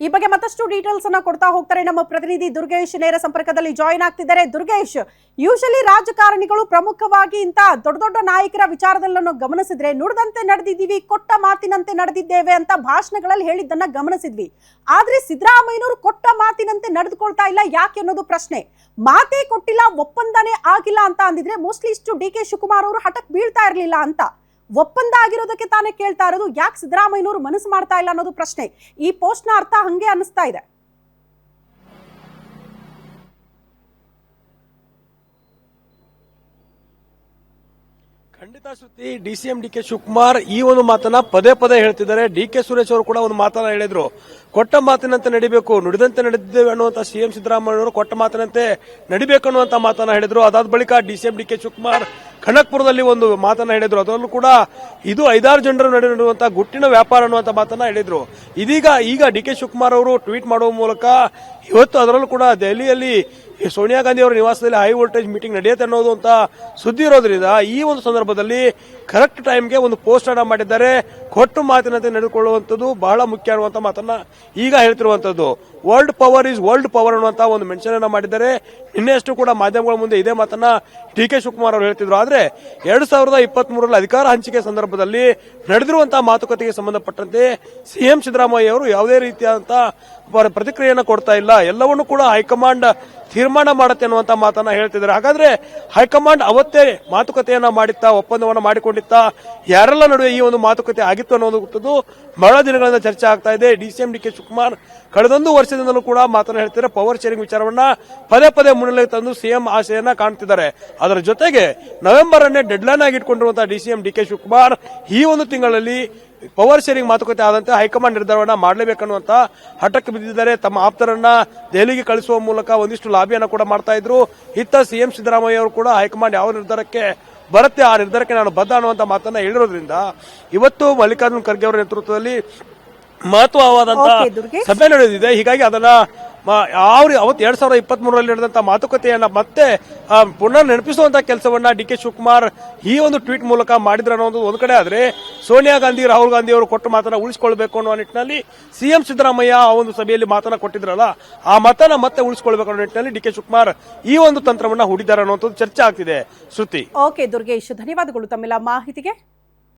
ಈ ಬಗ್ಗೆ ಮತ್ತಷ್ಟು ಡೀಟೇಲ್ಸ್ ಅನ್ನ ಕೊಡ್ತಾ ಹೋಗ್ತಾರೆ ನಮ್ಮ ಪ್ರತಿನಿಧಿ ದುರ್ಗೇಶ್ ನೇರ ಸಂಪರ್ಕದಲ್ಲಿ ಜಾಯಿನ್ ಆಗ್ತಿದ್ದಾರೆ. ದುರ್ಗೇಶ್, ಯೂಶಲಿ ರಾಜಕಾರಣಿಗಳು ಪ್ರಮುಖವಾಗಿ ಇಂತ ದೊಡ್ಡ ದೊಡ್ಡ ನಾಯಕರ ವಿಚಾರದಲ್ಲೂ ಗಮನಿಸಿದ್ರೆ ನುಡಿದಂತೆ ನಡೆದಿದ್ದೀವಿ, ಕೊಟ್ಟ ಮಾತಿನಂತೆ ನಡೆದಿದ್ದೇವೆ ಅಂತ ಭಾಷಣಗಳಲ್ಲಿ ಹೇಳಿದ್ದನ್ನ ಗಮನಿಸಿದ್ವಿ. ಆದ್ರೆ ಸಿದ್ದರಾಮಯ್ಯನವರು ಕೊಟ್ಟ ಮಾತಿನಂತೆ ನಡೆದುಕೊಳ್ತಾ ಇಲ್ಲ, ಯಾಕೆ ಅನ್ನೋದು ಪ್ರಶ್ನೆ. ಮಾತೇ ಕೊಟ್ಟಿಲ್ಲ, ಒಪ್ಪಂದನೇ ಆಗಿಲ್ಲ ಅಂತ ಅಂದಿದ್ರೆ ಮೋಸ್ಟ್ಲಿ ಇಷ್ಟು ಡಿ ಕೆ ಶಿವಕುಮಾರ್ ಅವರು ಹಠಕ್ ಬೀಳ್ತಾ ಇರಲಿಲ್ಲ ಅಂತ. ಒಪ್ಪಂದ ಆಗಿರೋದಕ್ಕೆ ತಾನೇ ಕೇಳ್ತಾ ಇರೋದು, ಯಾಕೆ ಸಿದ್ದರಾಮಯ್ಯನವರು ಮನಸ್ಸು ಮಾಡ್ತಾ ಇಲ್ಲ ಅನ್ನೋದು ಪ್ರಶ್ನೆ. ಈ ಪೋಸ್ಟ್ ನ ಅರ್ಥ ಹಂಗೆ ಅನಿಸ್ತಾ ಇದೆ. ಖಂಡಿತ ಶ್ರುತಿ, ಡಿಸಿಎಂ ಡಿ ಕೆ ಶಿವಕುಮಾರ್ ಈ ಒಂದು ಮಾತನ್ನ ಪದೇ ಪದೇ ಹೇಳ್ತಿದ್ದಾರೆ. ಡಿ ಕೆ ಸುರೇಶ್ ಅವರು ಕೂಡ ಒಂದು ಮಾತನ್ನ ಹೇಳಿದ್ರು, ಕೊಟ್ಟ ಮಾತಿನಂತೆ ನಡಿಬೇಕು, ನುಡಿದಂತೆ ನಡೆದಿದ್ದೇವೆ ಅನ್ನುವಂತ ಸಿಎಂ ಸಿದ್ದರಾಮಯ್ಯ ಅವರು ಕೊಟ್ಟ ಮಾತಿನಂತೆ ನಡಿಬೇಕು ಅನ್ನುವಂತ ಮಾತನ್ನ ಹೇಳಿದ್ರು. ಅದಾದ ಬಳಿಕ ಡಿಸಿಎಂ ಡಿ ಕೆ ಶಿವಕುಮಾರ್ ಖಡಕ್ಪುರದಲ್ಲಿ ಒಂದು ಮಾತನ್ನ ಹೇಳಿದ್ರು. ಅದರಲ್ಲೂ ಕೂಡ ಇದು 5-6 ಜನರ ನಡುವೆ ನಡೆಯುವಂತಹ ಗುಟ್ಟಿನ ವ್ಯಾಪಾರ ಅನ್ನುವಂತ ಮಾತನ್ನ ಹೇಳಿದ್ರು. ಈಗ ಡಿ ಕೆ ಶಿವಕುಮಾರ್ ಅವರು ಟ್ವೀಟ್ ಮಾಡುವ ಮೂಲಕ ಇವತ್ತು ಅದರಲ್ಲೂ ಕೂಡ ದೆಹಲಿಯಲ್ಲಿ ಸೋನಿಯಾ ಗಾಂಧಿ ಅವರ ನಿವಾಸದಲ್ಲಿ ಹೈ ವೋಲ್ಟೇಜ್ ಮೀಟಿಂಗ್ ನಡೆಯುತ್ತೆ ಅನ್ನೋದು ಅಂತ ಸುದ್ದಿ ಇರೋದ್ರಿಂದ ಈ ಒಂದು ಸಂದರ್ಭದಲ್ಲಿ ಕರೆಕ್ಟ್ ಟೈಮ್ಗೆ ಒಂದು ಪೋಸ್ಟ್ ಅನ್ನ ಮಾಡಿದ್ದಾರೆ. ಕೊಟ್ಟು ಮಾತಿನಂತೆ ನಡೆದುಕೊಳ್ಳುವಂಥದ್ದು ಬಹಳ ಮುಖ್ಯ ಅನ್ನುವಂತ ಮಾತನ್ನ ಈಗ ಹೇಳ್ತಿರುವಂತದ್ದು. World power is world power ಅನ್ನುವಂತ ಒಂದು ಮೆನ್ಷನ್ ಅನ್ನ ಮಾಡಿದ್ದಾರೆ. ನಿನ್ನೆಯಷ್ಟು ಕೂಡ ಮಾಧ್ಯಮಗಳ ಮುಂದೆ ಇದೇ ಮಾತನ್ನ ಡಿ ಕೆ ಶಿವಕುಮಾರ್ ಅವರು ಹೇಳ್ತಿದ್ರು. ಆದ್ರೆ 2023 ಅಧಿಕಾರ ಹಂಚಿಕೆ ಸಂದರ್ಭದಲ್ಲಿ ನಡೆದಿರುವಂತಹ ಮಾತುಕತೆಗೆ ಸಂಬಂಧಪಟ್ಟಂತೆ ಸಿಎಂ ಸಿದ್ದರಾಮಯ್ಯ ಅವರು ಯಾವುದೇ ರೀತಿಯಾದಂತಹ ಪ್ರತಿಕ್ರಿಯೆಯನ್ನು ಕೊಡ್ತಾ ಇಲ್ಲ. ಎಲ್ಲವನ್ನೂ ಕೂಡ ಹೈಕಮಾಂಡ್ ತೀರ್ಮಾನ ಮಾಡುತ್ತೆ ಅನ್ನುವಂತ ಮಾತನ್ನ ಹೇಳ್ತಿದ್ದಾರೆ. ಹಾಗಾದ್ರೆ ಹೈಕಮಾಂಡ್ ಅವತ್ತೇ ಮಾತುಕತೆಯನ್ನ ಮಾಡಿತ್ತಾ, ಒಪ್ಪಂದವನ್ನ ಮಾಡಿಕೊಂಡಿತ್ತಾ, ಯಾರೆಲ್ಲ ನಡುವೆ ಈ ಒಂದು ಮಾತುಕತೆ ಆಗಿತ್ತು ಅನ್ನೋದು ಬಹಳ ದಿನಗಳಿಂದ ಚರ್ಚೆ ಆಗ್ತಾ ಇದೆ. ಡಿಸಿಎಂ ಡಿ ಕೆ ಶಿವಕುಮಾರ್ ಕಳೆದೊಂದು ವರ್ಷದಿಂದಲೂ ಕೂಡ ಮಾತನ್ನ ಹೇಳ್ತಿದ್ದಾರೆ. ಪವರ್ ಶೇರಿಂಗ್ ವಿಚಾರವನ್ನ ಪದೇ ಪದೇ ಮುನ್ನೆಲೆಗೆ ತಂದು ಸಿಎಂ ಆಶೆಯನ್ನ ಕಾಣ್ತಿದ್ದಾರೆ. ಅದರ ಜೊತೆಗೆ ನವೆಂಬರ್ ಅನ್ನೇ ಡೆಡ್ಲೈನ್ ಆಗಿ ಇಟ್ಕೊಂಡಿರುವಂತಹ ಡಿಸಿಎಂ ಡಿ ಕೆ ಶಿವಕುಮಾರ್ ಈ ಒಂದು ತಿಂಗಳಲ್ಲಿ ಪವರ್ ಶೇರಿಂಗ್ ಮಾತುಕತೆ ಆದಂತೆ ಹೈಕಮಾಂಡ್ ನಿರ್ಧಾರವನ್ನ ಮಾಡಲೇಬೇಕನ್ನುವಂತ ಹಠಕ್ಕೆ ಬಿದ್ದಿದ್ದಾರೆ. ತಮ್ಮ ಆಪ್ತರನ್ನ ದೆಹಲಿಗೆ ಕಳಿಸುವ ಮೂಲಕ ಒಂದಿಷ್ಟು ಲಾಬಿಯನ್ನ ಕೂಡ ಮಾಡ್ತಾ ಇದ್ರು. ಇತ್ತ ಸಿಎಂ ಸಿದ್ದರಾಮಯ್ಯ ಅವರು ಕೂಡ ಹೈಕಮಾಂಡ್ ಯಾವ ನಿರ್ಧಾರಕ್ಕೆ ಬರುತ್ತೆ ಆ ನಿರ್ಧಾರಕ್ಕೆ ನಾನು ಬದ್ಧ ಅನ್ನುವಂತ ಮಾತನ್ನ ಹೇಳಿರೋದ್ರಿಂದ ಇವತ್ತು ಮಲ್ಲಿಕಾರ್ಜುನ್ ಖರ್ಗೆ ಅವರ ನೇತೃತ್ವದಲ್ಲಿ ಮಹತ್ವವಾದಂತಹ ಸಭೆ ನಡೆದಿದೆ. ಹೀಗಾಗಿ ಅದನ್ನ ಅವತ್ತು 2023 ನಡೆದಂತಹ ಮಾತುಕತೆಯನ್ನ ಮತ್ತೆ ಪುನರ್ ನೆನಪಿಸುವಂತಹ ಕೆಲಸವನ್ನ ಡಿ ಕೆ ಶಿವಕುಮಾರ್ ಈ ಒಂದು ಟ್ವೀಟ್ ಮೂಲಕ ಮಾಡಿದ್ರು ಅನ್ನೋದು ಒಂದು ಕಡೆ ಆದ್ರೆ, ಸೋನಿಯಾ ಗಾಂಧಿ ರಾಹುಲ್ ಗಾಂಧಿ ಅವರು ಕೊಟ್ಟ ಮಾತನ್ನ ಉಳಿಸಿಕೊಳ್ಬೇಕು ಅನ್ನೋ ನಿಟ್ಟಿನಲ್ಲಿ ಸಿಎಂ ಸಿದ್ದರಾಮಯ್ಯ ಆ ಒಂದು ಸಭೆಯಲ್ಲಿ ಮಾತನ್ನ ಕೊಟ್ಟಿದ್ರಲ್ಲ, ಆ ಮಾತನ್ನ ಮತ್ತೆ ಉಳಿಸಿಕೊಳ್ಬೇಕು ಅನ್ನೋ ನಿಟ್ಟಿನಲ್ಲಿ ಡಿ ಕೆ ಶಿವಕುಮಾರ್ ಈ ಒಂದು ತಂತ್ರವನ್ನ ಹೂಡಿದ್ದಾರೆ ಅನ್ನುವಂಥದ್ದು ಚರ್ಚೆ ಆಗ್ತಿದೆ. ಶ್ರುತಿ. ಓಕೆ ದುರ್ಗೇಶ್, ಧನ್ಯವಾದಗಳು ತಮ್ಮೆಲ್ಲ ಮಾಹಿತಿಗೆ.